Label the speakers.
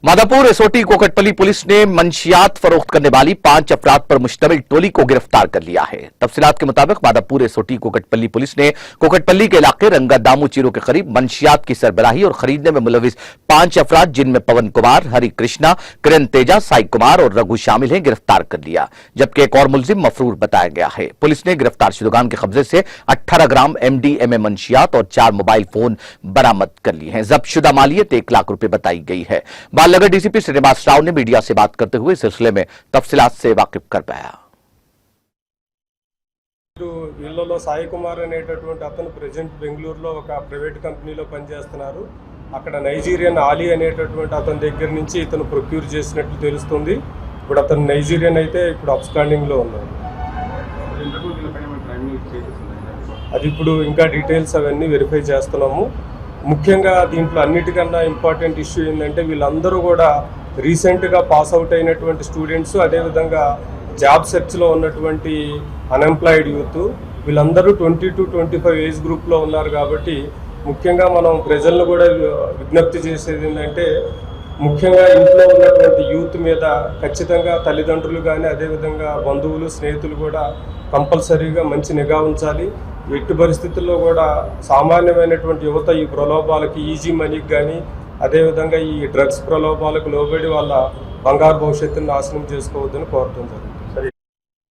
Speaker 1: Madhapur SOT Kukatpally police ने मंशियात फरोख्त करने वाली 5 अफराद पर मुश्तमिल टोली को गिरफ्तार कर लिया है। तफसीलात के मुताबिक माधापुर एसओटी कोकटपल्ली पुलिस ने कोकटपल्ली के इलाके रंगा दामू चीरो के करीब मंशियात की सरबराही और खरीदने में मुलविस 5 अफराद जिनमें पवन कुमार, हरि कृष्णा, किरण तेजा, साई कुमार और रघु शामिल हैं, गिरफ्तार कर लिया, जबकि एक और मुलजिम मफरूर बताया गया है। पुलिस ने गिरफ्तार शुदगान के कब्जे से 18 ग्राम MDMA मंशियात और 4 मोबाइल फोन बरामद कर लिए हैं। जब्त शुदा मालियत 1 लाख रुपए बताई गई है। बालनगर डीसीपी श्रीनिवास राव ने मीडिया से बात करते हुए इस सिलसिले में तफसीलात से वाकिफ कर पाया।
Speaker 2: వీళ్ళలో సాయి కుమార్ అనేటటువంటి అతను ప్రెజెంట్ బెంగళూరులో ఒక ప్రైవేట్ కంపెనీలో పనిచేస్తున్నారు. అక్కడ నైజీరియన్ ఆలీ అనేటటువంటి అతని దగ్గర నుంచి ఇతను ప్రొక్యూర్ చేసినట్లు తెలుస్తుంది. ఇప్పుడు అతను నైజీరియన్ అయితే ఇప్పుడు అబ్స్కాండింగ్లో ఉన్నారు. అది ఇప్పుడు ఇంకా డీటెయిల్స్ అవన్నీ వెరిఫై చేస్తున్నాము. ముఖ్యంగా దీంట్లో అన్నిటికన్నా ఇంపార్టెంట్ ఇష్యూ ఏంటంటే వీళ్ళందరూ కూడా రీసెంట్గా పాస్ అవుట్ అయినటువంటి స్టూడెంట్స్, అదేవిధంగా జాబ్ సెర్చ్లో ఉన్నటువంటి అన్ఎంప్లాయిడ్ యూత్, వీళ్ళందరూ 20 to 25 ఏజ్ గ్రూప్లో ఉన్నారు. కాబట్టి ముఖ్యంగా మనం ప్రజలను కూడా విజ్ఞప్తి చేసేది ఏంటంటే ముఖ్యంగా ఇంట్లో ఉన్నటువంటి యూత్ మీద ఖచ్చితంగా తల్లిదండ్రులు కానీ అదేవిధంగా బంధువులు, స్నేహితులు కూడా కంపల్సరీగా మంచి నిఘా ఉంచాలి. ఎట్టి పరిస్థితుల్లో కూడా సామాన్యమైనటువంటి యువత ఈ ప్రలోభాలకి, ఈజీ మనీకి కానీ అదేవిధంగా ఈ డ్రగ్స్ ప్రలోభాలకు లోబడి వాళ్ళ బంగారు భవిష్యత్తును నాశనం చేసుకోవద్దని కోరుతుంది.